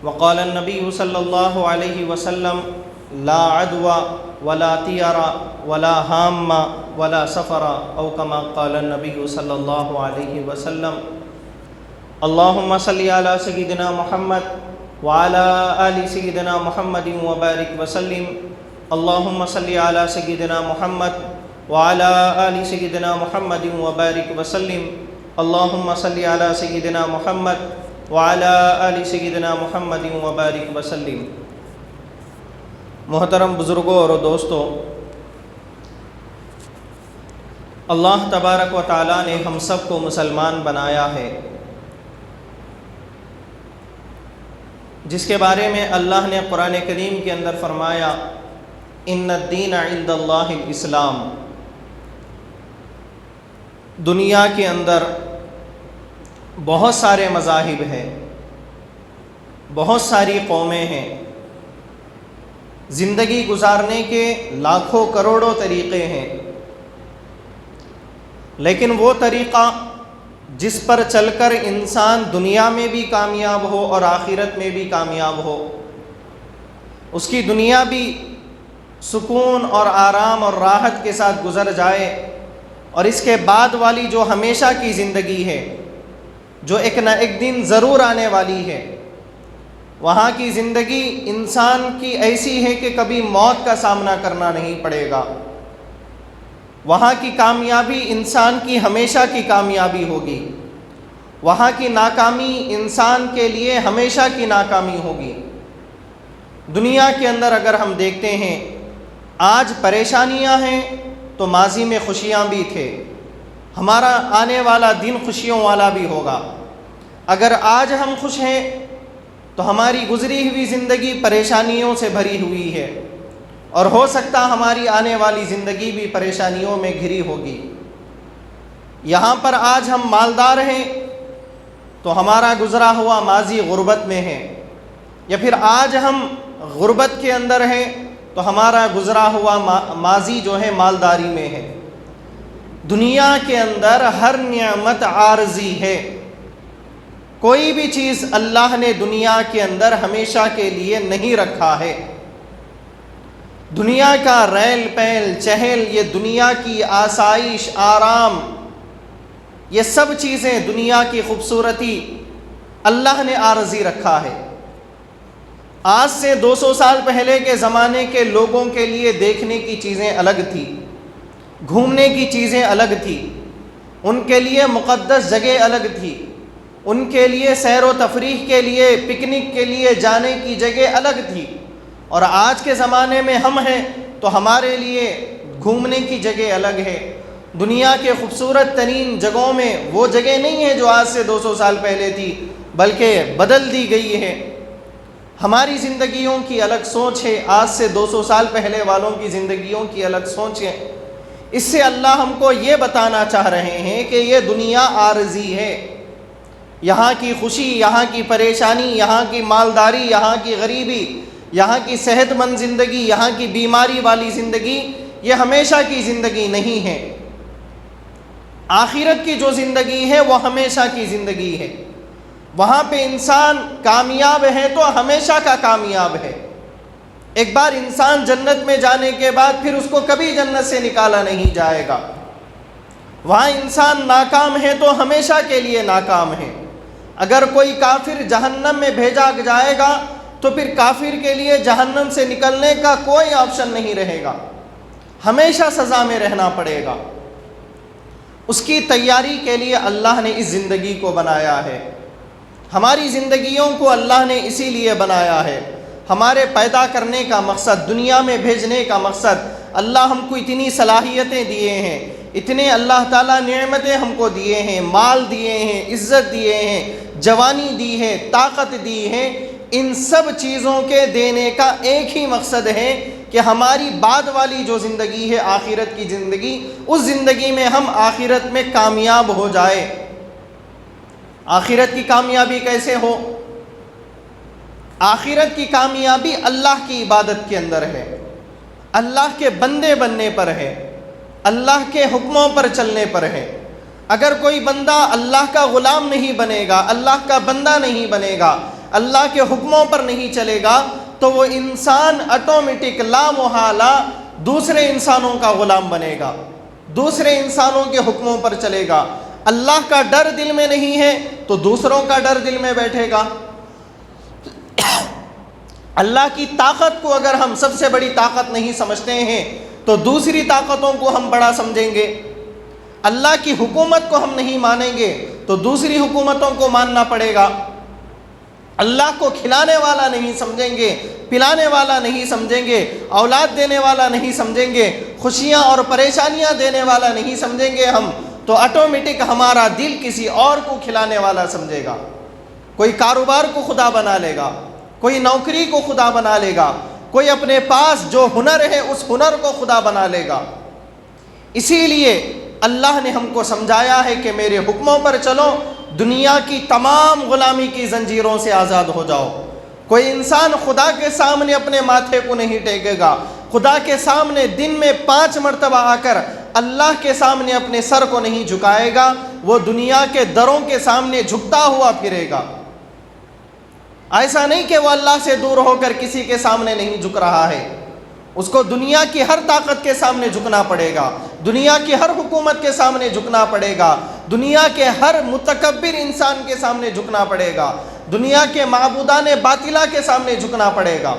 وقال النبي صلى الله عليه وسلم لا عدوى ولا طير ولا هام ولا سفر او كما قال النبي صلى الله عليه وسلم. اللهم صل على سيدنا محمد وعلى آل سيدنا محمد وبارك وسلم. اللهم صل على سيدنا محمد وعلى آل سيدنا محمد وبارك وسلم. اللهم صل على سيدنا محمد وعلى آل سيدنا محمد وبارك وسلم. محترم بزرگوں اور دوستوں، اللہ تبارک و تعالیٰ نے ہم سب کو مسلمان بنایا ہے، جس کے بارے میں اللہ نے قرآن کریم کے اندر فرمایا ان الدین عند اللہ الاسلام. دنیا کے اندر بہت سارے مذاہب ہیں، بہت ساری قومیں ہیں، زندگی گزارنے کے لاکھوں کروڑوں طریقے ہیں، لیکن وہ طریقہ جس پر چل کر انسان دنیا میں بھی کامیاب ہو اور آخرت میں بھی کامیاب ہو، اس کی دنیا بھی سکون اور آرام اور راحت کے ساتھ گزر جائے، اور اس کے بعد والی جو ہمیشہ کی زندگی ہے، جو ایک نہ ایک دن ضرور آنے والی ہے، وہاں کی زندگی انسان کی ایسی ہے کہ کبھی موت کا سامنا کرنا نہیں پڑے گا. وہاں کی کامیابی انسان کی ہمیشہ کی کامیابی ہوگی، وہاں کی ناکامی انسان کے لیے ہمیشہ کی ناکامی ہوگی. دنیا کے اندر اگر ہم دیکھتے ہیں، آج پریشانیاں ہیں تو ماضی میں خوشیاں بھی تھے. ہمارا آنے والا دن خوشیوں والا بھی ہوگا. اگر آج ہم خوش ہیں تو ہماری گزری ہوئی زندگی پریشانیوں سے بھری ہوئی ہے، اور ہو سکتا ہماری آنے والی زندگی بھی پریشانیوں میں گھری ہوگی. یہاں پر آج ہم مالدار ہیں تو ہمارا گزرا ہوا ماضی غربت میں ہے، یا پھر آج ہم غربت کے اندر ہیں تو ہمارا گزرا ہوا ماضی جو ہے مالداری میں ہے. دنیا کے اندر ہر نعمت عارضی ہے. کوئی بھی چیز اللہ نے دنیا کے اندر ہمیشہ کے لیے نہیں رکھا ہے. دنیا کا ریل پیل چہل، یہ دنیا کی آسائش آرام، یہ سب چیزیں دنیا کی خوبصورتی اللہ نے عارضی رکھا ہے. آج سے 200 سال پہلے کے زمانے کے لوگوں کے لیے دیکھنے کی چیزیں الگ تھی، گھومنے کی چیزیں الگ تھی، ان کے لیے مقدس جگہ الگ تھی، ان کے لیے سیر و تفریح کے لیے پکنک کے لیے جانے کی جگہ الگ تھی. اور آج کے زمانے میں ہم ہیں تو ہمارے لیے گھومنے کی جگہ الگ ہے. دنیا کے خوبصورت ترین جگہوں میں وہ جگہ نہیں ہے جو آج سے 200 سال پہلے تھی، بلکہ بدل دی گئی ہے. ہماری زندگیوں کی الگ سوچ ہے، آج سے 200 سال پہلے والوں کی زندگیوں کی الگ سوچ ہے. اس سے اللہ ہم کو یہ بتانا چاہ رہے ہیں کہ یہ دنیا عارضی ہے. یہاں کی خوشی، یہاں کی پریشانی، یہاں کی مالداری، یہاں کی غریبی، یہاں کی صحت مند زندگی، یہاں کی بیماری والی زندگی، یہ ہمیشہ کی زندگی نہیں ہے. آخرت کی جو زندگی ہے وہ ہمیشہ کی زندگی ہے. وہاں پہ انسان کامیاب ہے تو ہمیشہ کا کامیاب ہے. ایک بار انسان جنت میں جانے کے بعد پھر اس کو کبھی جنت سے نکالا نہیں جائے گا. وہاں انسان ناکام ہے تو ہمیشہ کے لیے ناکام ہے. اگر کوئی کافر جہنم میں بھیجا جائے گا تو پھر کافر کے لیے جہنم سے نکلنے کا کوئی آپشن نہیں رہے گا، ہمیشہ سزا میں رہنا پڑے گا. اس کی تیاری کے لیے اللہ نے اس زندگی کو بنایا ہے. ہماری زندگیوں کو اللہ نے اسی لیے بنایا ہے. ہمارے پیدا کرنے کا مقصد، دنیا میں بھیجنے کا مقصد، اللہ ہم کو اتنی صلاحیتیں دیے ہیں، اتنے اللہ تعالیٰ نعمتیں ہم کو دیے ہیں، مال دیے ہیں، عزت دیے ہیں، جوانی دی ہے، طاقت دی ہے. ان سب چیزوں کے دینے کا ایک ہی مقصد ہے کہ ہماری بعد والی جو زندگی ہے، آخرت کی زندگی، اس زندگی میں ہم آخرت میں کامیاب ہو جائے. آخرت کی کامیابی کیسے ہو؟ آخرت کی کامیابی اللہ کی عبادت کے اندر ہے، اللہ کے بندے بننے پر ہے، اللہ کے حکموں پر چلنے پر ہے. اگر کوئی بندہ اللہ کا غلام نہیں بنے گا، اللہ کا بندہ نہیں بنے گا، اللہ کے حکموں پر نہیں چلے گا تو وہ انسان آٹومیٹک لا محالہ دوسرے انسانوں کا غلام بنے گا، دوسرے انسانوں کے حکموں پر چلے گا۔ اللہ کا ڈر دل میں نہیں ہے تو دوسروں کا ڈر دل میں بیٹھے گا۔ اللہ کی طاقت کو اگر ہم سب سے بڑی طاقت نہیں سمجھتے ہیں تو دوسری طاقتوں کو ہم بڑا سمجھیں گے۔ اللہ کی حکومت کو ہم نہیں مانیں گے تو دوسری حکومتوں کو ماننا پڑے گا۔ اللہ کو کھلانے والا نہیں سمجھیں گے، پلانے والا نہیں سمجھیں گے، اولاد دینے والا نہیں سمجھیں گے، خوشیاں اور پریشانیاں دینے والا نہیں سمجھیں گے ہم تو آٹومیٹک ہمارا دل کسی اور کو کھلانے والا سمجھے گا۔ کوئی کاروبار کو خدا بنا لے گا، کوئی نوکری کو خدا بنا لے گا، کوئی اپنے پاس جو ہنر ہے اس ہنر کو خدا بنا لے گا۔ اسی لیے اللہ نے ہم کو سمجھایا ہے کہ میرے حکموں پر چلو، دنیا کی تمام غلامی کی زنجیروں سے آزاد ہو جاؤ۔ کوئی انسان خدا کے سامنے اپنے ماتھے کو نہیں ٹیکے گا، خدا کے سامنے دن میں 5 مرتبہ آ کر اللہ کے سامنے اپنے سر کو نہیں جھکائے گا، وہ دنیا کے دروں کے سامنے جھکتا ہوا پھرے گا۔ ایسا نہیں کہ وہ اللہ سے دور ہو کر کسی کے سامنے نہیں جھک رہا ہے، اس کو دنیا کی ہر طاقت کے سامنے جھکنا پڑے گا، دنیا کی ہر حکومت کے سامنے جھکنا پڑے گا، دنیا کے ہر متکبر انسان کے سامنے جھکنا پڑے گا، دنیا کے معبودان باطلہ کے سامنے جھکنا پڑے گا۔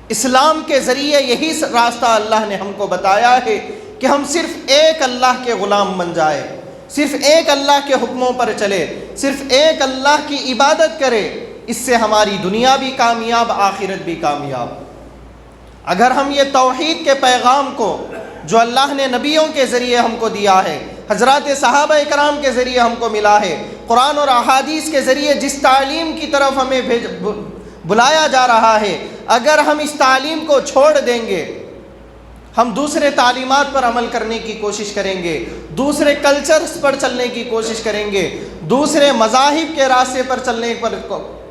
اسلام کے ذریعے یہی راستہ اللہ نے ہم کو بتایا ہے کہ ہم صرف ایک اللہ کے غلام بن جائے، صرف ایک اللہ کے حکموں پر چلے، صرف ایک اللہ کی عبادت کرے، اس سے ہماری دنیا بھی کامیاب، آخرت بھی کامیاب۔ اگر ہم یہ توحید کے پیغام کو جو اللہ نے نبیوں کے ذریعے ہم کو دیا ہے، حضرات صحابہ اکرام کے ذریعے ہم کو ملا ہے، قرآن اور احادیث کے ذریعے جس تعلیم کی طرف ہمیں بلایا جا رہا ہے، اگر ہم اس تعلیم کو چھوڑ دیں گے، ہم دوسرے تعلیمات پر عمل کرنے کی کوشش کریں گے، دوسرے کلچرز پر چلنے کی کوشش کریں گے، دوسرے مذاہب کے راستے پر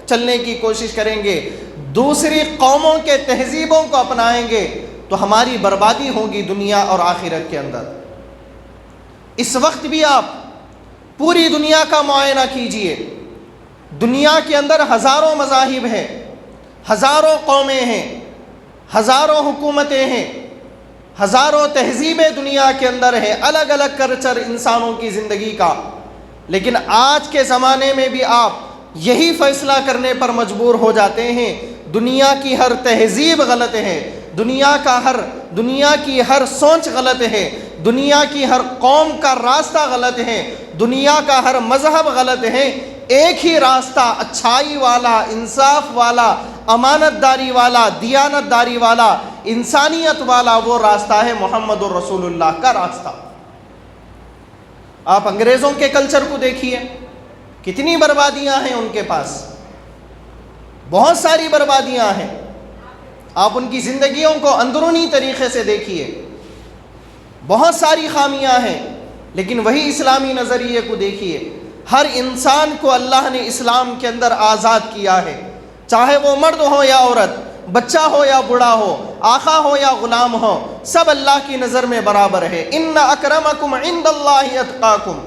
چلنے کی کوشش کریں گے، دوسری قوموں کے تہذیبوں کو اپنائیں گے تو ہماری بربادی ہوگی دنیا اور آخرت کے اندر۔ اس وقت بھی آپ پوری دنیا کا معائنہ کیجئے، دنیا کے اندر ہزاروں مذاہب ہیں، ہزاروں قومیں ہیں، ہزاروں حکومتیں ہیں، ہزاروں تہذیبیں دنیا کے اندر ہیں، الگ الگ کلچر انسانوں کی زندگی کا، لیکن آج کے زمانے میں بھی آپ یہی فیصلہ کرنے پر مجبور ہو جاتے ہیں دنیا کی ہر تہذیب غلط ہے، دنیا کی ہر سوچ غلط ہے، دنیا کی ہر قوم کا راستہ غلط ہے، دنیا کا ہر مذہب غلط ہے، ایک ہی راستہ اچھائی والا، انصاف والا، امانت داری والا، دیانت داری والا، انسانیت والا وہ راستہ ہے محمد الرسول اللہ کا راستہ۔ آپ انگریزوں کے کلچر کو دیکھیے، کتنی بربادیاں ہیں ان کے پاس، بہت ساری بربادیاں ہیں۔ آپ ان کی زندگیوں کو اندرونی طریقے سے دیکھیے، بہت ساری خامیاں ہیں، لیکن وہی اسلامی نظریے کو دیکھیے، ہر انسان کو اللہ نے اسلام کے اندر آزاد کیا ہے، چاہے وہ مرد ہو یا عورت، بچہ ہو یا بوڑھا ہو، آقا ہو یا غلام ہو، سب اللہ کی نظر میں برابر ہے۔ ان اکرمکم عند اللہ اتقاکم،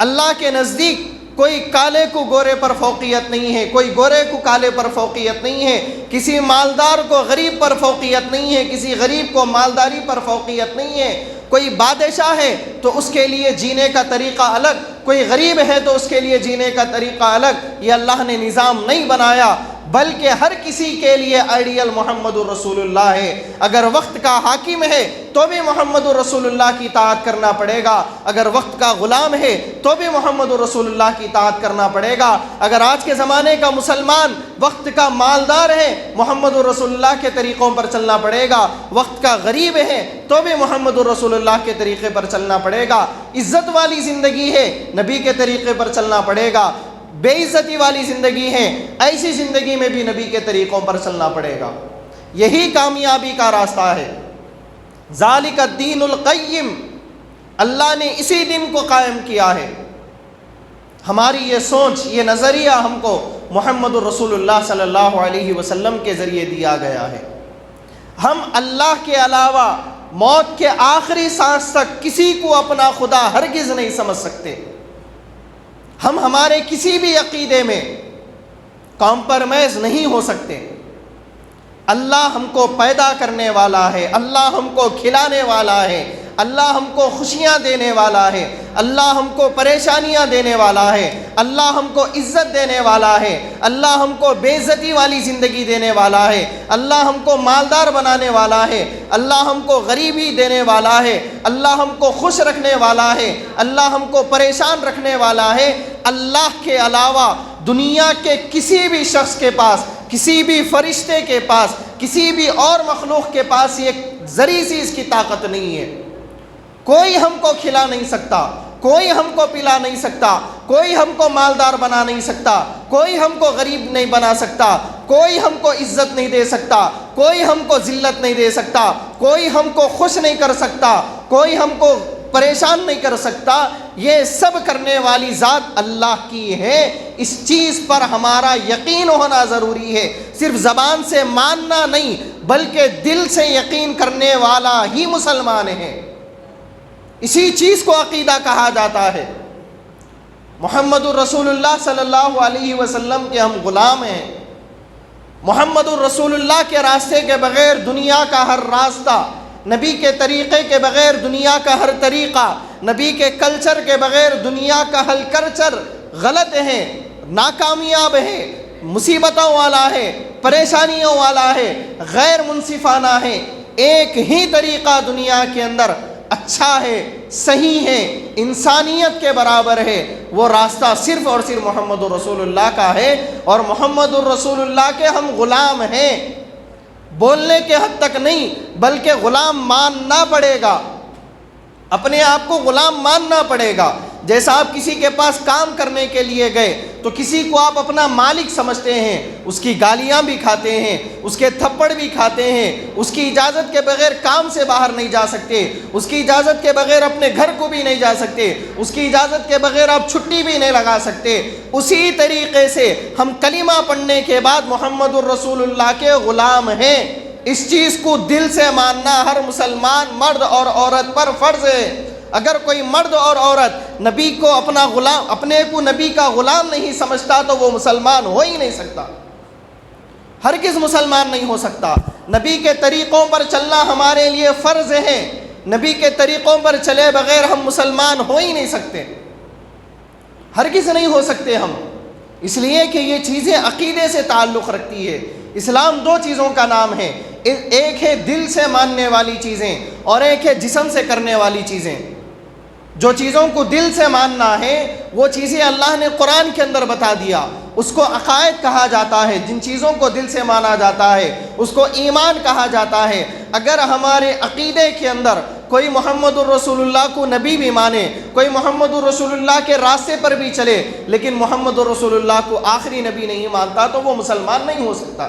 اللہ کے نزدیک کوئی کالے کو گورے پر فوقیت نہیں ہے، کوئی گورے کو کالے پر فوقیت نہیں ہے، کسی مالدار کو غریب پر فوقیت نہیں ہے، کسی غریب کو مالداری پر فوقیت نہیں ہے، کوئی بادشاہ ہے تو اس کے لیے جینے کا طریقہ الگ، کوئی غریب ہے تو اس کے لیے جینے کا طریقہ الگ، یہ اللہ نے نظام نہیں بنایا، بلکہ ہر کسی کے لیے آئیڈیل محمد الرسول اللہ ہے۔ اگر وقت کا حاکم ہے تو بھی محمد الرسول اللہ کی اطاعت کرنا پڑے گا، اگر وقت کا غلام ہے تو بھی محمد الرسول اللہ کی اطاعت کرنا پڑے گا، اگر آج کے زمانے کا مسلمان وقت کا مالدار ہے محمد الرسول اللہ کے طریقوں پر چلنا پڑے گا، وقت کا غریب ہے تو بھی محمد الرسول اللہ کے طریقے پر چلنا پڑے گا، عزت والی زندگی ہے نبی کے طریقے پر چلنا پڑے گا، بے عزتی والی زندگی ہے ایسی زندگی میں بھی نبی کے طریقوں پر چلنا پڑے گا۔ یہی کامیابی کا راستہ ہے۔ ذالک الدین القیم، اللہ نے اسی دن کو قائم کیا ہے۔ ہماری یہ سوچ، یہ نظریہ ہم کو محمد الرسول اللہ صلی اللہ علیہ وسلم کے ذریعے دیا گیا ہے۔ ہم اللہ کے علاوہ موت کے آخری سانس تک کسی کو اپنا خدا ہرگز نہیں سمجھ سکتے۔ ہم ہمارے کسی بھی عقیدے میں کمپرومائز نہیں ہو سکتے۔ اللہ ہم کو پیدا کرنے والا ہے، اللہ ہم کو کھلانے والا ہے، اللہ ہم کو خوشیاں دینے والا ہے، اللہ ہم کو پریشانیاں دینے والا ہے، اللہ ہم کو عزت دینے والا ہے، اللہ ہم کو بے عزتی والی زندگی دینے والا ہے، اللہ ہم کو مالدار بنانے والا ہے، اللہ ہم کو غریبی دینے والا ہے، اللہ ہم کو خوش رکھنے والا ہے، اللہ ہم کو پریشان رکھنے والا ہے۔ اللہ کے علاوہ دنیا کے کسی بھی شخص کے پاس، کسی بھی فرشتے کے پاس، کسی بھی اور مخلوق کے پاس یہ ذری سی اس کی طاقت نہیں ہے۔ کوئی ہم کو کھلا نہیں سکتا، کوئی ہم کو پلا نہیں سکتا، کوئی ہم کو مالدار بنا نہیں سکتا، کوئی ہم کو غریب نہیں بنا سکتا، کوئی ہم کو عزت نہیں دے سکتا، کوئی ہم کو ذلت نہیں دے سکتا، کوئی ہم کو خوش نہیں کر سکتا، کوئی ہم کو پریشان نہیں کر سکتا۔ یہ سب کرنے والی ذات اللہ کی ہے۔ اس چیز پر ہمارا یقین ہونا ضروری ہے، صرف زبان سے ماننا نہیں بلکہ دل سے یقین کرنے والا ہی مسلمان ہے۔ اسی چیز کو عقیدہ کہا جاتا ہے۔ محمد الرسول اللہ صلی اللہ علیہ وسلم کے ہم غلام ہیں۔ محمد الرسول اللہ کے راستے کے بغیر دنیا کا ہر راستہ، نبی کے طریقے کے بغیر دنیا کا ہر طریقہ، نبی کے کلچر کے بغیر دنیا کا ہر کلچر غلط ہے، ناکامیاب ہے، مصیبتوں والا ہے، پریشانیوں والا ہے، غیر منصفانہ ہے۔ ایک ہی طریقہ دنیا کے اندر اچھا ہے، صحیح ہے، انسانیت کے برابر ہے، وہ راستہ صرف اور صرف محمد الرسول اللہ کا ہے، اور محمد الرسول اللہ کے ہم غلام ہیں۔ بولنے کے حد تک نہیں بلکہ غلام ماننا پڑے گا، اپنے آپ کو غلام ماننا پڑے گا۔ جیسا آپ کسی کے پاس کام کرنے کے لیے گئے تو کسی کو آپ اپنا مالک سمجھتے ہیں، اس کی گالیاں بھی کھاتے ہیں، اس کے تھپڑ بھی کھاتے ہیں، اس کی اجازت کے بغیر کام سے باہر نہیں جا سکتے، اس کی اجازت کے بغیر اپنے گھر کو بھی نہیں جا سکتے، اس کی اجازت کے بغیر آپ چھٹی بھی نہیں لگا سکتے۔ اسی طریقے سے ہم کلمہ پڑھنے کے بعد محمد الرسول اللہ کے غلام ہیں۔ اس چیز کو دل سے ماننا ہر مسلمان مرد اور عورت پر فرض ہے۔ اگر کوئی مرد اور عورت نبی کو اپنے کو نبی کا غلام نہیں سمجھتا تو وہ مسلمان ہو ہی نہیں سکتا، ہرگز مسلمان نہیں ہو سکتا۔ نبی کے طریقوں پر چلنا ہمارے لیے فرض ہے، نبی کے طریقوں پر چلے بغیر ہم مسلمان ہو ہی نہیں سکتے، ہرگز نہیں ہو سکتے ہم، اس لیے کہ یہ چیزیں عقیدے سے تعلق رکھتی ہے۔ اسلام دو چیزوں کا نام ہے، ایک ہے دل سے ماننے والی چیزیں اور ایک ہے جسم سے کرنے والی چیزیں۔ جو چیزوں کو دل سے ماننا ہے وہ چیزیں اللہ نے قرآن کے اندر بتا دیا، اس کو عقائد کہا جاتا ہے۔ جن چیزوں کو دل سے مانا جاتا ہے اس کو ایمان کہا جاتا ہے۔ اگر ہمارے عقیدے کے اندر کوئی محمد الرسول اللہ کو نبی بھی مانے، کوئی محمد الرسول اللہ کے راستے پر بھی چلے لیکن محمد الرسول اللہ کو آخری نبی نہیں مانتا تو وہ مسلمان نہیں ہو سکتا۔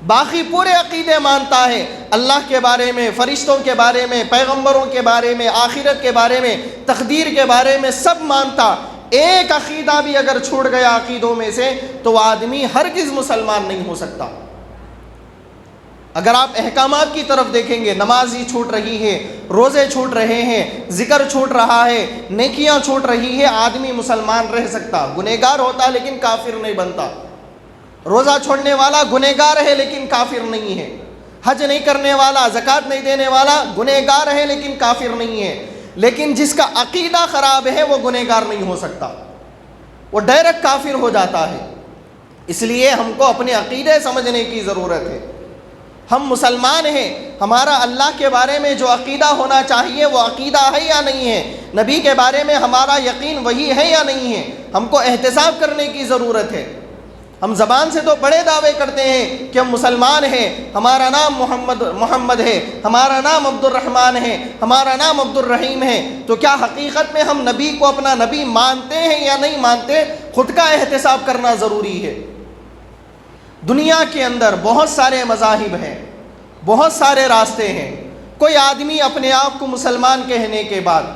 باقی پورے عقیدے مانتا ہے، اللہ کے بارے میں، فرشتوں کے بارے میں، پیغمبروں کے بارے میں، آخرت کے بارے میں، تقدیر کے بارے میں سب مانتا۔ ایک عقیدہ بھی اگر چھوٹ گیا عقیدوں میں سے تو وہ آدمی ہرگز مسلمان نہیں ہو سکتا۔ اگر آپ احکامات کی طرف دیکھیں گے، نماز ہی چھوٹ رہی ہے، روزے چھوٹ رہے ہیں، ذکر چھوٹ رہا ہے، نیکیاں چھوٹ رہی ہے، آدمی مسلمان رہ سکتا، گنہگار ہوتا لیکن کافر نہیں بنتا۔ روزہ چھوڑنے والا گنہگار ہے لیکن کافر نہیں ہے، حج نہیں کرنے والا، زکوٰۃ نہیں دینے والا گنہگار ہے لیکن کافر نہیں ہے۔ لیکن جس کا عقیدہ خراب ہے وہ گنہگار نہیں ہو سکتا، وہ ڈائریکٹ کافر ہو جاتا ہے۔ اس لیے ہم کو اپنے عقیدے سمجھنے کی ضرورت ہے۔ ہم مسلمان ہیں، ہمارا اللہ کے بارے میں جو عقیدہ ہونا چاہیے وہ عقیدہ ہے یا نہیں ہے، نبی کے بارے میں ہمارا یقین وہی ہے یا نہیں ہے، ہم کو احتساب کرنے کی ضرورت ہے۔ ہم زبان سے تو بڑے دعوے کرتے ہیں کہ ہم مسلمان ہیں، ہمارا نام محمد ہے، ہمارا نام عبد الرحمن ہے، ہمارا نام عبد الرحیم ہے، تو کیا حقیقت میں ہم نبی کو اپنا نبی مانتے ہیں یا نہیں مانتے؟ خود کا احتساب کرنا ضروری ہے۔ دنیا کے اندر بہت سارے مذاہب ہیں، بہت سارے راستے ہیں۔ کوئی آدمی اپنے آپ کو مسلمان کہنے کے بعد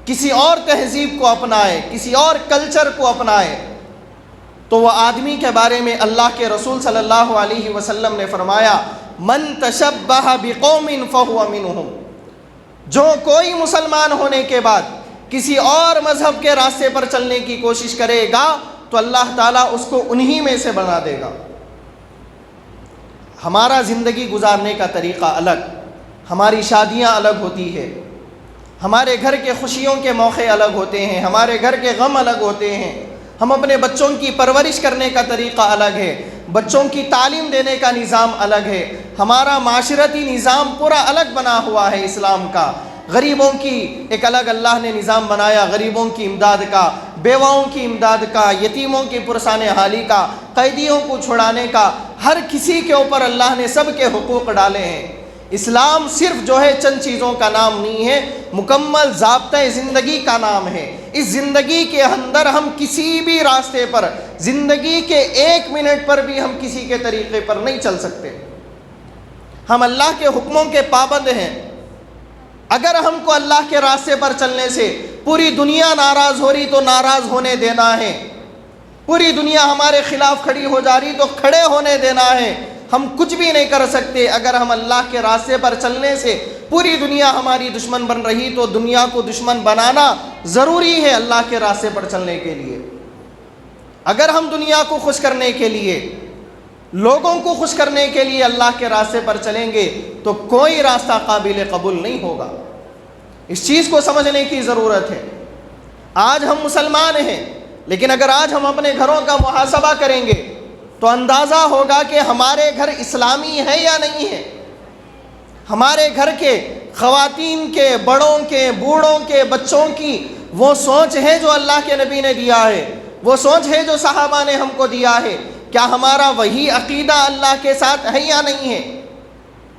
کسی اور تہذیب کو اپنائے، کسی اور کلچر کو اپنائے تو وہ آدمی کے بارے میں اللہ کے رسول صلی اللہ علیہ وسلم نے فرمایا، من تشبہ بقوم فہو منہم، جو کوئی مسلمان ہونے کے بعد کسی اور مذہب کے راستے پر چلنے کی کوشش کرے گا تو اللہ تعالیٰ اس کو انہی میں سے بنا دے گا۔ ہمارا زندگی گزارنے کا طریقہ الگ، ہماری شادیاں الگ ہوتی ہے، ہمارے گھر کے خوشیوں کے موقع الگ ہوتے ہیں، ہمارے گھر کے غم الگ ہوتے ہیں، ہم اپنے بچوں کی پرورش کرنے کا طریقہ الگ ہے، بچوں کی تعلیم دینے کا نظام الگ ہے، ہمارا معاشرتی نظام پورا الگ بنا ہوا ہے اسلام کا۔ غریبوں کی ایک الگ اللہ نے نظام بنایا، غریبوں کی امداد کا، بیواؤں کی امداد کا، یتیموں کی پرسان حالی کا، قیدیوں کو چھڑانے کا، ہر کسی کے اوپر اللہ نے سب کے حقوق ڈالے ہیں۔ اسلام صرف جو ہے چند چیزوں کا نام نہیں ہے، مکمل ضابطۂ زندگی کا نام ہے۔ اس زندگی کے اندر ہم کسی بھی راستے پر، زندگی کے ایک منٹ پر بھی ہم کسی کے طریقے پر نہیں چل سکتے۔ ہم اللہ کے حکموں کے پابند ہیں۔ اگر ہم کو اللہ کے راستے پر چلنے سے پوری دنیا ناراض ہو رہی تو ناراض ہونے دینا ہے، پوری دنیا ہمارے خلاف کھڑی ہو جا رہی تو کھڑے ہونے دینا ہے۔ ہم کچھ بھی نہیں کر سکتے۔ اگر ہم اللہ کے راستے پر چلنے سے پوری دنیا ہماری دشمن بن رہی تو دنیا کو دشمن بنانا ضروری ہے اللہ کے راستے پر چلنے کے لیے۔ اگر ہم دنیا کو خوش کرنے کے لیے، لوگوں کو خوش کرنے کے لیے اللہ کے راستے پر چلیں گے تو کوئی راستہ قابل قبول نہیں ہوگا۔ اس چیز کو سمجھنے کی ضرورت ہے۔ آج ہم مسلمان ہیں، لیکن اگر آج ہم اپنے گھروں کا محاسبہ کریں گے تو اندازہ ہوگا کہ ہمارے گھر اسلامی ہے یا نہیں ہے۔ ہمارے گھر کے خواتین کے، بڑوں کے، بوڑھوں کے، بچوں کی وہ سوچ ہے جو اللہ کے نبی نے دیا ہے، وہ سوچ ہے جو صحابہ نے ہم کو دیا ہے۔ کیا ہمارا وہی عقیدہ اللہ کے ساتھ ہے یا نہیں ہے؟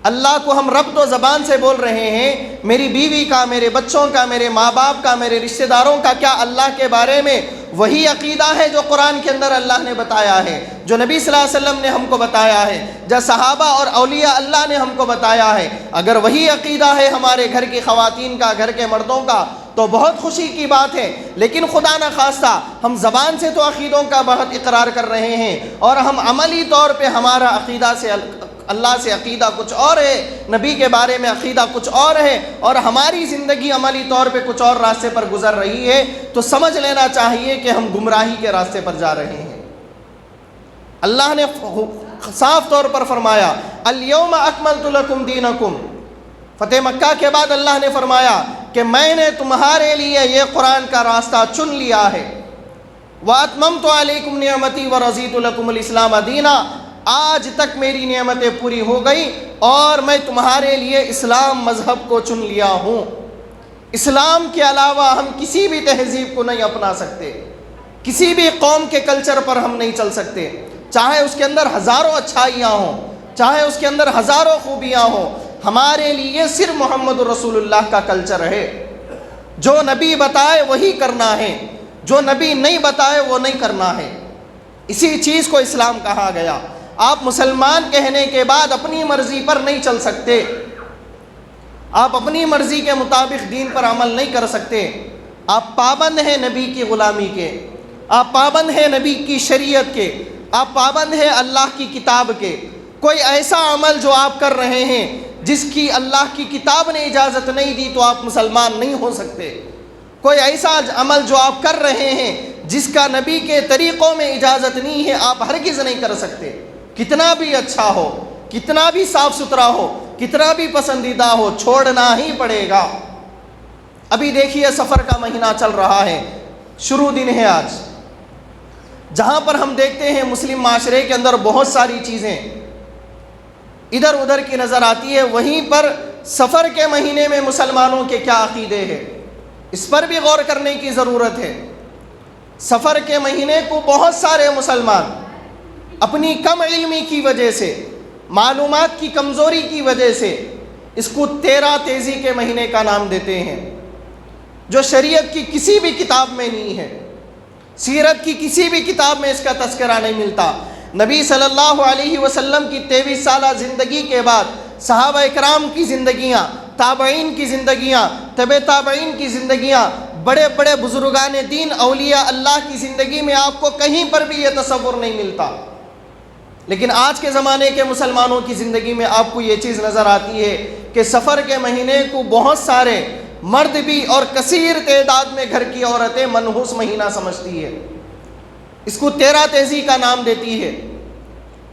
اللہ کو ہم رب تو زبان سے بول رہے ہیں، میری بیوی کا، میرے بچوں کا، میرے ماں باپ کا، میرے رشتہ داروں کا کیا اللہ کے بارے میں وہی عقیدہ ہے جو قرآن کے اندر اللہ نے بتایا ہے، جو نبی صلی اللہ علیہ وسلم نے ہم کو بتایا ہے، جو صحابہ اور اولیاء اللہ نے ہم کو بتایا ہے؟ اگر وہی عقیدہ ہے ہمارے گھر کی خواتین کا، گھر کے مردوں کا، تو بہت خوشی کی بات ہے۔ لیکن خدا نخواستہ ہم زبان سے تو عقیدوں کا بہت اقرار کر رہے ہیں اور ہم عملی طور پہ ہمارا عقیدہ سے اللہ سے عقیدہ کچھ اور ہے، نبی کے بارے میں عقیدہ کچھ اور ہے، اور ہماری زندگی عملی طور پہ کچھ اور راستے پر گزر رہی ہے، تو سمجھ لینا چاہیے کہ ہم گمراہی کے راستے پر جا رہے ہیں۔ اللہ نے صاف طور پر فرمایا الیوم اکملت لکم دینکم۔ فتح مکہ کے بعد اللہ نے فرمایا کہ میں نے تمہارے لیے یہ قرآن کا راستہ چن لیا ہے۔ وَأَتْمَمْتُ عَلَيْكُمْ نِعْمَتِي وَرَضِيتُ لَكُمُ الْإِسْلَامَ دِينًا۔ آج تک میری نعمتیں پوری ہو گئی اور میں تمہارے لیے اسلام مذہب کو چن لیا ہوں۔ اسلام کے علاوہ ہم کسی بھی تہذیب کو نہیں اپنا سکتے، کسی بھی قوم کے کلچر پر ہم نہیں چل سکتے، چاہے اس کے اندر ہزاروں اچھائیاں ہوں، چاہے اس کے اندر ہزاروں خوبیاں ہوں۔ ہمارے لیے صرف محمد رسول اللہ کا کلچر ہے۔ جو نبی بتائے وہی کرنا ہے، جو نبی نہیں بتائے وہ نہیں کرنا ہے۔ اسی چیز کو اسلام کہا گیا۔ آپ مسلمان کہنے کے بعد اپنی مرضی پر نہیں چل سکتے، آپ اپنی مرضی کے مطابق دین پر عمل نہیں کر سکتے۔ آپ پابند ہیں نبی کی غلامی کے، آپ پابند ہیں نبی کی شریعت کے، آپ پابند ہیں اللہ کی کتاب کے۔ کوئی ایسا عمل جو آپ کر رہے ہیں جس کی اللہ کی کتاب نے اجازت نہیں دی تو آپ مسلمان نہیں ہو سکتے۔ کوئی ایسا عمل جو آپ کر رہے ہیں جس کا نبی کے طریقوں میں اجازت نہیں ہے، آپ ہرگز نہیں کر سکتے۔ کتنا بھی اچھا ہو، کتنا بھی صاف ستھرا ہو، کتنا بھی پسندیدہ ہو، چھوڑنا ہی پڑے گا۔ ابھی دیکھیے سفر کا مہینہ چل رہا ہے، شروع دن ہے آج، جہاں پر ہم دیکھتے ہیں مسلم معاشرے کے اندر بہت ساری چیزیں ادھر ادھر کی نظر آتی ہے، وہیں پر سفر کے مہینے میں مسلمانوں کے کیا عقیدے ہیں، اس پر بھی غور کرنے کی ضرورت ہے۔ سفر کے مہینے کو بہت سارے مسلمان اپنی کم علمی کی وجہ سے، معلومات کی کمزوری کی وجہ سے اس کو 13 تیزی کے مہینے کا نام دیتے ہیں، جو شریعت کی کسی بھی کتاب میں نہیں ہے، سیرت کی کسی بھی کتاب میں اس کا تذکرہ نہیں ملتا۔ نبی صلی اللہ علیہ وسلم کی 23 سالہ زندگی کے بعد صحابہ اکرام کی زندگیاں، تابعین کی زندگیاں، تبع تابعین کی زندگیاں، بڑے بڑے بزرگان دین، اولیاء اللہ کی زندگی میں آپ کو کہیں پر بھی یہ تصور نہیں ملتا۔ لیکن آج کے زمانے کے مسلمانوں کی زندگی میں آپ کو یہ چیز نظر آتی ہے کہ سفر کے مہینے کو بہت سارے مرد بھی اور کثیر تعداد میں گھر کی عورتیں منحوس مہینہ سمجھتی ہے۔ اس کو 13 تیزی کا نام دیتی ہے۔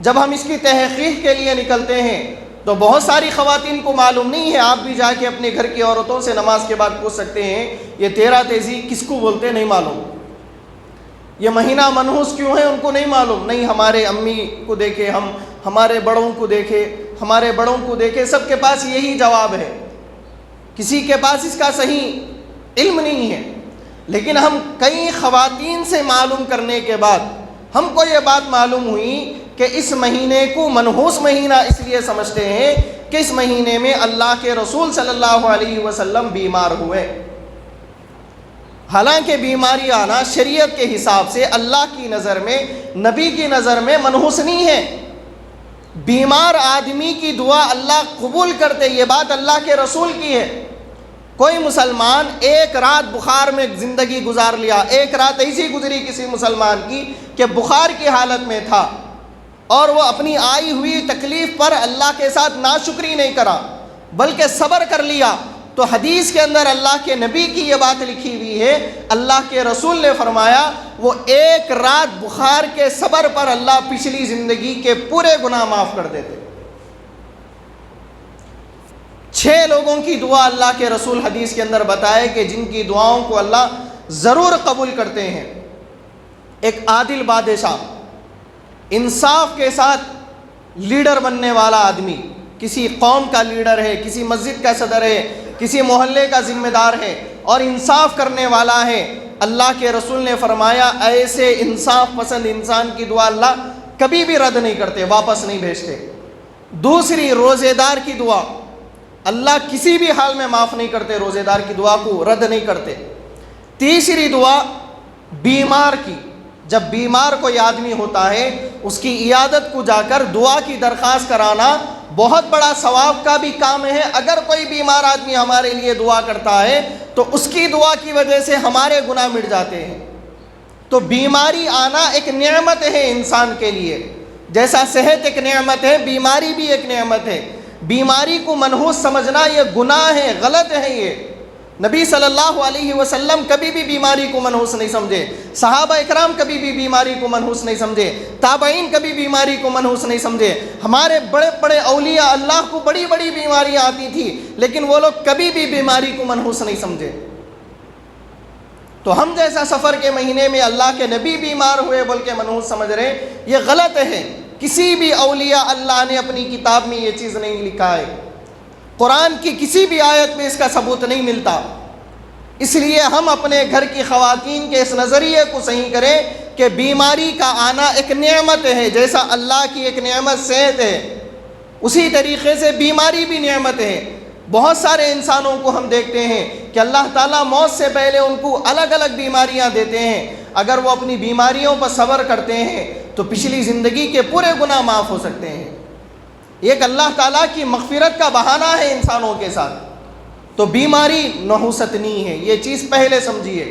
جب ہم اس کی تحقیق کے لیے نکلتے ہیں تو بہت ساری خواتین کو معلوم نہیں ہے، آپ بھی جا کے اپنے گھر کی عورتوں سے نماز کے بعد پوچھ سکتے ہیں یہ 13 تیزی کس کو بولتے ہیں، نہیں معلوم۔ یہ مہینہ منحوس کیوں ہے ان کو نہیں معلوم، نہیں ہمارے امی کو دیکھے، ہم ہمارے بڑوں کو دیکھے، ہمارے بڑوں کو دیکھے، سب کے پاس یہی جواب ہے، کسی کے پاس اس کا صحیح علم نہیں ہے۔ لیکن ہم کئی خواتین سے معلوم کرنے کے بعد ہم کو یہ بات معلوم ہوئی کہ اس مہینے کو منحوس مہینہ اس لیے سمجھتے ہیں کہ اس مہینے میں اللہ کے رسول صلی اللہ علیہ وسلم بیمار ہوئے۔ حالانکہ بیماری آنا شریعت کے حساب سے اللہ کی نظر میں، نبی کی نظر میں منحوس نہیں ہے۔ بیمار آدمی کی دعا اللہ قبول کرتے، یہ بات اللہ کے رسول کی ہے۔ کوئی مسلمان ایک رات بخار میں زندگی گزار لیا، ایک رات ایسی گزری کسی مسلمان کی کہ بخار کی حالت میں تھا اور وہ اپنی آئی ہوئی تکلیف پر اللہ کے ساتھ ناشکری نہیں کرا بلکہ صبر کر لیا، تو حدیث کے اندر اللہ کے نبی کی یہ بات لکھی ہوئی ہے، اللہ کے رسول نے فرمایا وہ ایک رات بخار کے صبر پر اللہ پچھلی زندگی کے پورے گناہ معاف کر دیتے۔ 6 لوگوں کی دعا اللہ کے رسول حدیث کے اندر بتائے کہ جن کی دعاؤں کو اللہ ضرور قبول کرتے ہیں۔ ایک عادل بادشاہ، انصاف کے ساتھ لیڈر بننے والا آدمی، کسی قوم کا لیڈر ہے، کسی مسجد کا صدر ہے، کسی محلے کا ذمہ دار ہے اور انصاف کرنے والا ہے، اللہ کے رسول نے فرمایا ایسے انصاف پسند انسان کی دعا اللہ کبھی بھی رد نہیں کرتے، واپس نہیں بھیجتے۔ دوسری، روزے دار کی دعا اللہ کسی بھی حال میں معاف نہیں کرتے، روزے دار کی دعا کو رد نہیں کرتے۔ تیسری دعا بیمار کی، جب بیمار کوئی آدمی ہوتا ہے اس کی عیادت کو جا کر دعا کی درخواست کرانا بہت بڑا ثواب کا بھی کام ہے۔ اگر کوئی بیمار آدمی ہمارے لیے دعا کرتا ہے تو اس کی دعا کی وجہ سے ہمارے گناہ مٹ جاتے ہیں۔ تو بیماری آنا ایک نعمت ہے انسان کے لیے، جیسا صحت ایک نعمت ہے، بیماری بھی ایک نعمت ہے۔ بیماری کو منحوس سمجھنا یہ گناہ ہے، غلط ہے۔ یہ نبی صلی اللہ علیہ وسلم کبھی بھی بیماری کو منحوس نہیں سمجھے، صحابہ اکرام کبھی بھی بیماری کو منحوس نہیں سمجھے، تابعین کبھی بیماری کو منحوس نہیں سمجھے۔ ہمارے بڑے بڑے اولیاء اللہ کو بڑی بڑی بیماریاں آتی تھی لیکن وہ لوگ کبھی بھی بیماری کو منحوس نہیں سمجھے۔ تو ہم جیسا سفر کے مہینے میں اللہ کے نبی بیمار ہوئے بول کے منحوس سمجھ رہے، یہ غلط ہے۔ کسی بھی اولیاء اللہ نے اپنی کتاب میں یہ چیز نہیں لکھا ہے، قرآن کی کسی بھی آیت میں اس کا ثبوت نہیں ملتا۔ اس لیے ہم اپنے گھر کی خواتین کے اس نظریے کو صحیح کریں کہ بیماری کا آنا ایک نعمت ہے، جیسا اللہ کی ایک نعمت صحت ہے اسی طریقے سے بیماری بھی نعمت ہے۔ بہت سارے انسانوں کو ہم دیکھتے ہیں کہ اللہ تعالیٰ موت سے پہلے ان کو الگ الگ بیماریاں دیتے ہیں، اگر وہ اپنی بیماریوں پر صبر کرتے ہیں تو پچھلی زندگی کے پورے گناہ معاف ہو سکتے ہیں۔ ایک اللہ تعالیٰ کی مغفرت کا بہانہ ہے انسانوں کے ساتھ۔ تو بیماری نحوست نہیں ہے، یہ چیز پہلے سمجھیے۔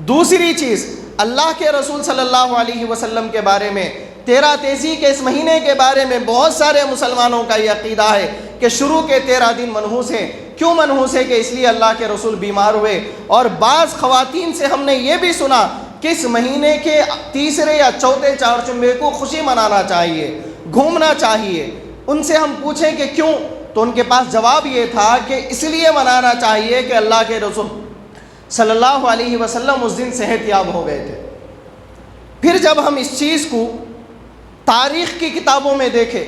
دوسری چیز، اللہ کے رسول صلی اللہ علیہ وسلم کے بارے میں 13 تیزی کے اس مہینے کے بارے میں بہت سارے مسلمانوں کا یہ عقیدہ ہے کہ شروع کے 13 دن منحوس ہیں۔ کیوں منحوس ہے؟ کہ اس لیے اللہ کے رسول بیمار ہوئے۔ اور بعض خواتین سے ہم نے یہ بھی سنا کہ اس مہینے کے تیسرے یا چوتھے چہارچمبے کو خوشی منانا چاہیے، گھومنا چاہیے۔ ان سے ہم پوچھیں کہ کیوں، تو ان کے پاس جواب یہ تھا کہ اس لیے منانا چاہیے کہ اللہ کے رسول صلی اللہ علیہ وسلم اس دن صحت یاب ہو گئے تھے۔ پھر جب ہم اس چیز کو تاریخ کی کتابوں میں دیکھیں،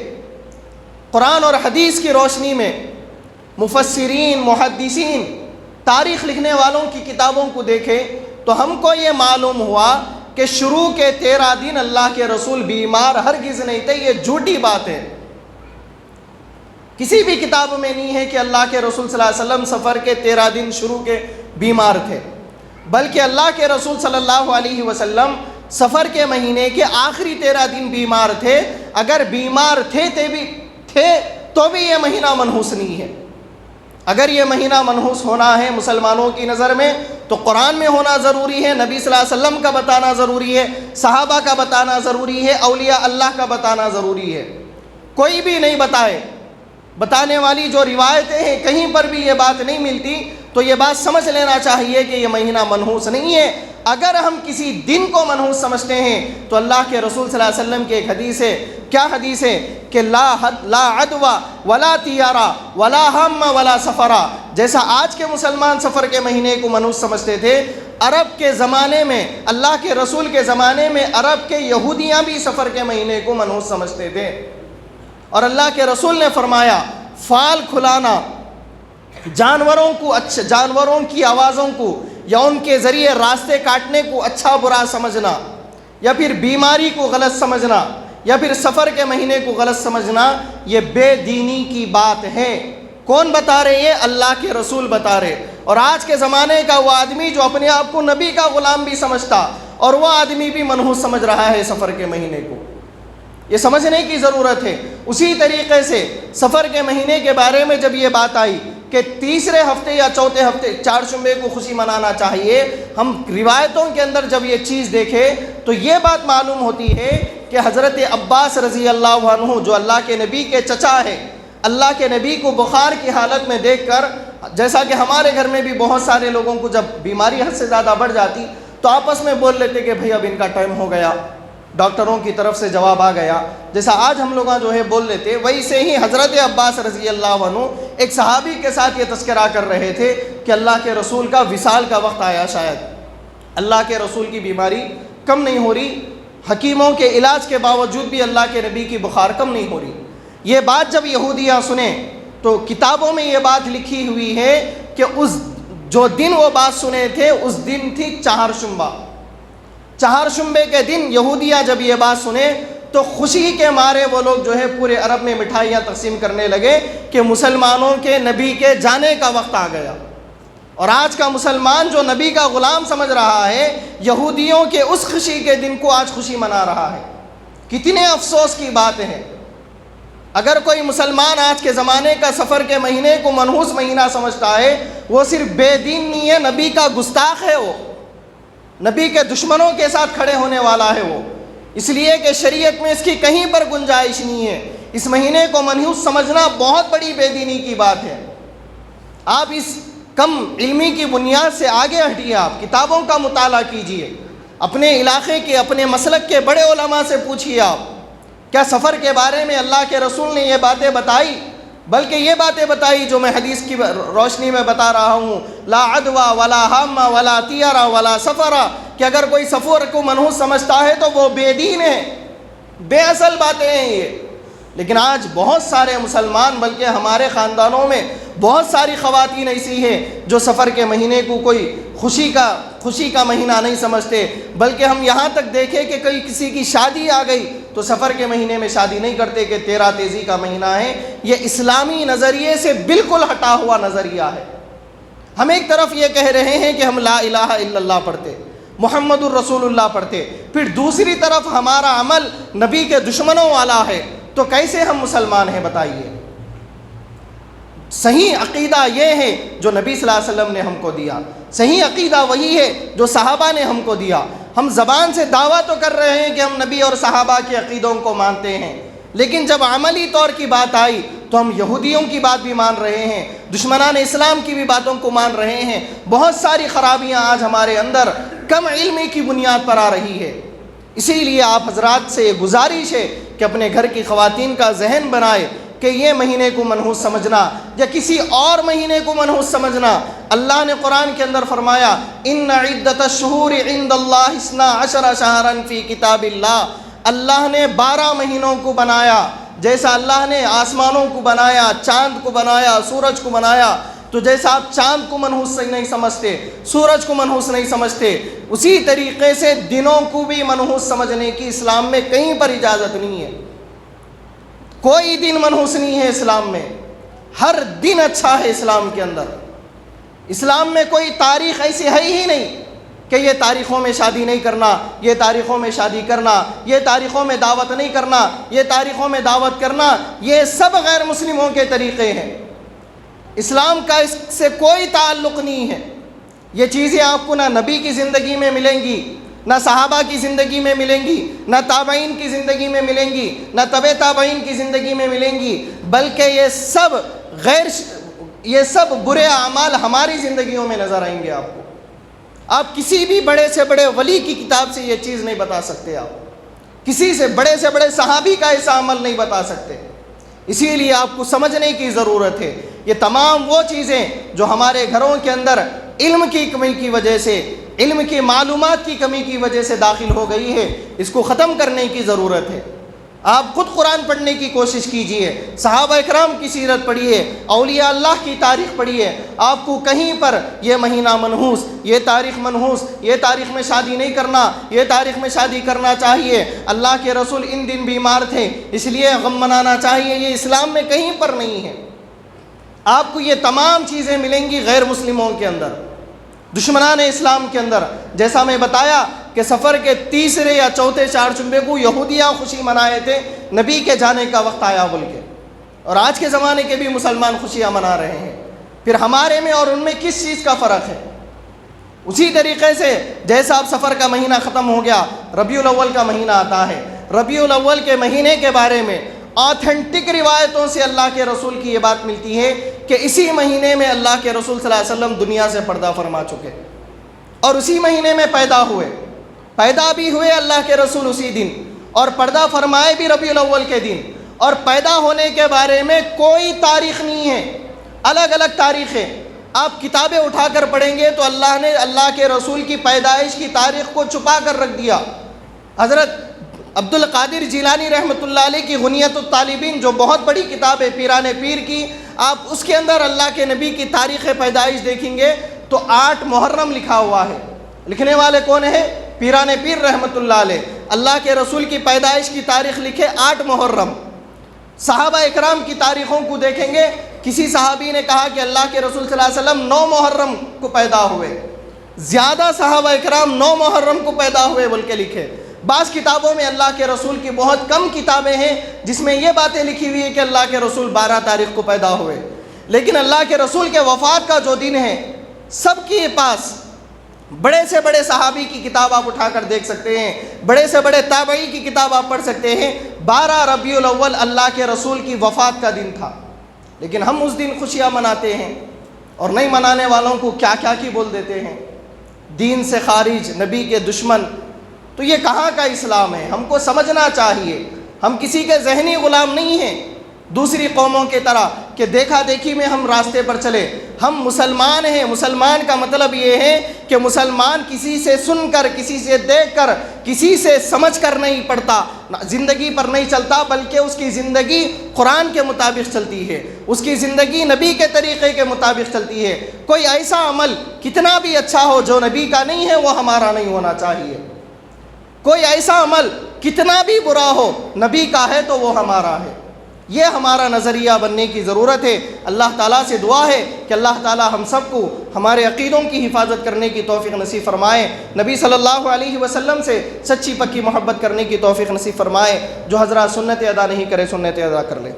قرآن اور حدیث کی روشنی میں، مفسرین، محدثین، تاریخ لکھنے والوں کی کتابوں کو دیکھیں تو ہم کو یہ معلوم ہوا کہ شروع کے 13 دن اللہ کے رسول بیمار ہرگز نہیں تھے۔ یہ جھوٹی بات ہے، کسی بھی کتاب میں نہیں ہے کہ اللہ کے رسول صلی اللہ علیہ وسلم سفر کے 13 دن شروع کے بیمار تھے، بلکہ اللہ کے رسول صلی اللہ علیہ وسلم سفر کے مہینے کے آخری 13 دن بیمار تھے۔ اگر بیمار تھے تو بھی یہ مہینہ منحوس نہیں ہے۔ اگر یہ مہینہ منحوس ہونا ہے مسلمانوں کی نظر میں تو قرآن میں ہونا ضروری ہے، نبی صلی اللہ علیہ وسلم کا بتانا ضروری ہے، صحابہ کا بتانا ضروری ہے، اولیاء اللہ کا بتانا ضروری ہے۔ کوئی بھی نہیں بتائے، بتانے والی جو روایتیں ہیں کہیں پر بھی یہ بات نہیں ملتی، تو یہ بات سمجھ لینا چاہیے کہ یہ مہینہ منحوس نہیں ہے۔ اگر ہم کسی دن کو منحوس سمجھتے ہیں تو اللہ کے رسول صلی اللہ علیہ وسلم کی ایک حدیث ہے، کیا حدیث ہے کہ لا عدوہ ولا طیارہ ولا ہم ولا سفرہ. جیسا آج کے مسلمان سفر کے مہینے کو منحوس سمجھتے تھے، عرب کے زمانے میں، اللہ کے رسول کے زمانے میں عرب کے یہودیاں بھی سفر کے مہینے کو منحوس سمجھتے تھے. اور اللہ کے رسول نے فرمایا فال کھلانا، جانوروں کی آوازوں کو یا ان کے ذریعے راستے کاٹنے کو اچھا برا سمجھنا، یا پھر بیماری کو غلط سمجھنا، یا پھر سفر کے مہینے کو غلط سمجھنا، یہ بے دینی کی بات ہے. کون بتا رہے؟ یہ اللہ کے رسول بتا رہے. اور آج کے زمانے کا وہ آدمی جو اپنے آپ کو نبی کا غلام بھی سمجھتا، اور وہ آدمی بھی منحوس سمجھ رہا ہے سفر کے مہینے کو. یہ سمجھنے کی ضرورت ہے. اسی طریقے سے سفر کے مہینے کے بارے میں جب یہ بات آئی کہ تیسرے ہفتے یا چوتھے ہفتے چہارشنبے کو خوشی منانا چاہیے، ہم روایتوں کے اندر جب یہ چیز دیکھیں تو یہ بات معلوم ہوتی ہے کہ حضرت عباس رضی اللہ عنہ جو اللہ کے نبی کے چچا ہے، اللہ کے نبی کو بخار کی حالت میں دیکھ کر، جیسا کہ ہمارے گھر میں بھی بہت سارے لوگوں کو جب بیماری حد سے زیادہ بڑھ جاتی تو آپس میں بول لیتے کہ بھئی اب ان کا ٹائم ہو گیا، ڈاکٹروں کی طرف سے جواب آ گیا. جیسا آج ہم لوگ جو ہے بول لیتے، ویسے ہی حضرت عباس رضی اللہ عنہ ایک صحابی کے ساتھ یہ تذکرہ کر رہے تھے کہ اللہ کے رسول کا وصال کا وقت آیا، شاید اللہ کے رسول کی بیماری کم نہیں ہو رہی، حکیموں کے علاج کے باوجود بھی اللہ کے نبی کی بخار کم نہیں ہو رہی. یہ بات جب یہودیاں سنیں تو کتابوں میں یہ بات لکھی ہوئی ہے کہ اس جو دن وہ بات سنے تھے اس دن تھی چہارشنبے کے دن یہودیاں جب یہ بات سنے تو خوشی کے مارے وہ لوگ جو ہے پورے عرب میں مٹھائیاں تقسیم کرنے لگے کہ مسلمانوں کے نبی کے جانے کا وقت آ گیا. اور آج کا مسلمان جو نبی کا غلام سمجھ رہا ہے، یہودیوں کے اس خوشی کے دن کو آج خوشی منا رہا ہے. کتنے افسوس کی بات ہے. اگر کوئی مسلمان آج کے زمانے کا سفر کے مہینے کو منحوس مہینہ سمجھتا ہے، وہ صرف بے دین نہیں ہے، نبی کا گستاخ ہے، وہ نبی کے دشمنوں کے ساتھ کھڑے ہونے والا ہے وہ. اس لیے کہ شریعت میں اس کی کہیں پر گنجائش نہیں ہے. اس مہینے کو منحوس سمجھنا بہت بڑی بے دینی کی بات ہے. آپ اس کم علمی کی بنیاد سے آگے ہٹیے، آپ کتابوں کا مطالعہ کیجیے، اپنے علاقے کے اپنے مسلک کے بڑے علماء سے پوچھیے آپ کیا سفر کے بارے میں اللہ کے رسول نے یہ باتیں بتائی، بلکہ یہ باتیں بتائی جو میں حدیث کی روشنی میں بتا رہا ہوں، لا عدوہ ولا ہم ولا طیارہ ولا سفرہ، کہ اگر کوئی سفر کو منحوس سمجھتا ہے تو وہ بے دین ہے، بے اصل باتیں ہیں یہ. لیکن آج بہت سارے مسلمان، بلکہ ہمارے خاندانوں میں بہت ساری خواتین ایسی ہیں جو سفر کے مہینے کو کوئی خوشی کا مہینہ نہیں سمجھتے، بلکہ ہم یہاں تک دیکھیں کہ کسی کی شادی آ گئی تو سفر کے مہینے میں شادی نہیں کرتے کہ تیرا تیزی کا مہینہ ہے. یہ اسلامی نظریے سے بالکل ہٹا ہوا نظریہ ہے. ہم ایک طرف یہ کہہ رہے ہیں کہ ہم لا الہ الا اللہ پڑھتے، محمد الرسول اللہ پڑھتے، پھر دوسری طرف ہمارا عمل نبی کے دشمنوں والا ہے، تو کیسے ہم مسلمان ہیں بتائیے؟ صحیح عقیدہ یہ ہے جو نبی صلی اللہ علیہ وسلم نے ہم کو دیا، صحیح عقیدہ وہی ہے جو صحابہ نے ہم کو دیا. ہم زبان سے دعویٰ تو کر رہے ہیں کہ ہم نبی اور صحابہ کے عقیدوں کو مانتے ہیں، لیکن جب عملی طور کی بات آئی تو ہم یہودیوں کی بات بھی مان رہے ہیں، دشمنان اسلام کی بھی باتوں کو مان رہے ہیں. بہت ساری خرابیاں آج ہمارے اندر کم علمی کی بنیاد پر آ رہی ہے. اسی لیے آپ حضرات سے یہ گزارش ہے کہ اپنے گھر کی خواتین کا ذہن بنائے کہ یہ مہینے کو منحوس سمجھنا یا کسی اور مہینے کو منحوس سمجھنا. اللہ نے قرآن کے اندر فرمایا ان عدت الشہور عند اللہ 12 شہرا فی کتاب اللہ. اللہ نے 12 مہینوں کو بنایا، جیسا اللہ نے آسمانوں کو بنایا، چاند کو بنایا، سورج کو بنایا، تو جیسا آپ چاند کو منحوس نہیں سمجھتے، سورج کو منحوس نہیں سمجھتے، اسی طریقے سے دنوں کو بھی منحوس سمجھنے کی اسلام میں کہیں پر اجازت نہیں ہے. کوئی دن منحوس نہیں ہے اسلام میں، ہر دن اچھا ہے اسلام کے اندر. اسلام میں کوئی تاریخ ایسی ہے ہی نہیں کہ یہ تاریخوں میں شادی نہیں کرنا، یہ تاریخوں میں شادی کرنا، یہ تاریخوں میں دعوت نہیں کرنا، یہ تاریخوں میں دعوت کرنا، یہ سب غیر مسلموں کے طریقے ہیں. اسلام کا اس سے کوئی تعلق نہیں ہے. یہ چیزیں آپ کو نہ نبی کی زندگی میں ملیں گی، نہ صحابہ کی زندگی میں ملیں گی، نہ تابعین کی زندگی میں ملیں گی، نہ تبع تابعین کی زندگی میں ملیں گی، بلکہ یہ سب برے اعمال ہماری زندگیوں میں نظر آئیں گے آپ کو. آپ کسی بھی بڑے سے بڑے ولی کی کتاب سے یہ چیز نہیں بتا سکتے، آپ کسی سے بڑے صحابی کا ایسا عمل نہیں بتا سکتے۔ اسی لیے آپ کو سمجھنے کی ضرورت ہے، یہ تمام وہ چیزیں جو ہمارے گھروں کے اندر علم کی کمی کی وجہ سے، علم کی معلومات کی کمی کی وجہ سے داخل ہو گئی ہے، اس کو ختم کرنے کی ضرورت ہے۔ آپ خود قرآن پڑھنے کی کوشش کیجئے، صحابہ اکرام کی سیرت پڑھیے، اولیاء اللہ کی تاریخ پڑھیے، آپ کو کہیں پر یہ مہینہ منحوس، یہ تاریخ منحوس، یہ تاریخ میں شادی نہیں کرنا، یہ تاریخ میں شادی کرنا چاہیے، اللہ کے رسول ان دن بیمار تھے اس لیے غم منانا چاہیے، یہ اسلام میں کہیں پر نہیں ہے۔ آپ کو یہ تمام چیزیں ملیں گی غیر مسلموں کے اندر، دشمنان اسلام کے اندر۔ جیسا میں بتایا کہ سفر کے تیسرے یا چوتھے چہارشنبے کو یہودیاں خوشی منائے تھے، نبی کے جانے کا وقت آیا بول کے، اور آج کے زمانے کے بھی مسلمان خوشیاں منا رہے ہیں۔ پھر ہمارے میں اور ان میں کس چیز کا فرق ہے؟ اسی طریقے سے جیسا اب سفر کا مہینہ ختم ہو گیا، ربیع الاول کا مہینہ آتا ہے، ربیع الاول کے مہینے کے بارے میں آتھینٹک روایتوں سے اللہ کے رسول کی یہ بات ملتی ہے کہ اسی مہینے میں اللہ کے رسول صلی اللہ علیہ وسلم دنیا سے پردہ فرما چکے، اور اسی مہینے میں پیدا بھی ہوئے اللہ کے رسول اسی دن، اور پردہ فرمائے بھی ربیع الاول کے دن، اور پیدا ہونے کے بارے میں کوئی تاریخ نہیں ہے، الگ الگ تاریخیں۔ آپ کتابیں اٹھا کر پڑھیں گے تو اللہ نے اللہ کے رسول کی پیدائش کی تاریخ کو چھپا کر رکھ دیا۔ حضرت عبد القادر جیلانی رحمۃ اللہ علیہ کی غنیۃ الطالبین جو بہت بڑی کتاب ہے پیران پیر کی، آپ اس کے اندر اللہ کے نبی کی تاریخ پیدائش دیکھیں گے تو 8 محرم لکھا ہوا ہے۔ لکھنے والے کون ہیں؟ پیران پیر رحمۃ اللہ علیہ۔ اللہ کے رسول کی پیدائش کی تاریخ لکھے 8 محرم۔ صحابہ اکرام کی تاریخوں کو دیکھیں گے، کسی صحابی نے کہا کہ اللہ کے رسول صلی اللہ علیہ وسلم 9 محرم کو پیدا ہوئے، زیادہ صحابہ اکرام 9 محرم کو پیدا ہوئے بول کے لکھے۔ بعض کتابوں میں اللہ کے رسول کی بہت کم کتابیں ہیں جس میں یہ باتیں لکھی ہوئی ہے کہ اللہ کے رسول 12 تاریخ کو پیدا ہوئے، لیکن اللہ کے رسول کے وفات کا جو دن ہے، سب کے پاس بڑے سے بڑے صحابی کی کتاب آپ اٹھا کر دیکھ سکتے ہیں، بڑے سے بڑے تابعی کی کتاب آپ پڑھ سکتے ہیں، 12 ربیع الاول اللہ کے رسول کی وفات کا دن تھا، لیکن ہم اس دن خوشیاں مناتے ہیں، اور نہیں منانے والوں کو کیا کیا کی بول دیتے ہیں، دین سے خارج، نبی کے دشمن۔ تو یہ کہاں کا اسلام ہے؟ ہم کو سمجھنا چاہیے، ہم کسی کے ذہنی غلام نہیں ہیں دوسری قوموں کی طرح کہ دیکھا دیکھی میں ہم راستے پر چلے۔ ہم مسلمان ہیں۔ مسلمان کا مطلب یہ ہے کہ مسلمان کسی سے سن کر، کسی سے دیکھ کر، کسی سے سمجھ کر نہیں پڑھتا، زندگی پر نہیں چلتا، بلکہ اس کی زندگی قرآن کے مطابق چلتی ہے، اس کی زندگی نبی کے طریقے کے مطابق چلتی ہے۔ کوئی ایسا عمل کتنا بھی اچھا ہو جو نبی کا نہیں ہے وہ ہمارا نہیں ہونا چاہیے، کوئی ایسا عمل کتنا بھی برا ہو نبی کا ہے تو وہ ہمارا ہے۔ یہ ہمارا نظریہ بننے کی ضرورت ہے۔ اللہ تعالیٰ سے دعا ہے کہ اللہ تعالیٰ ہم سب کو ہمارے عقیدوں کی حفاظت کرنے کی توفیق نصیب فرمائے، نبی صلی اللہ علیہ وسلم سے سچی پکی محبت کرنے کی توفیق نصیب فرمائے۔ جو حضرات سنت ادا نہیں کرے سنت ادا کر لے۔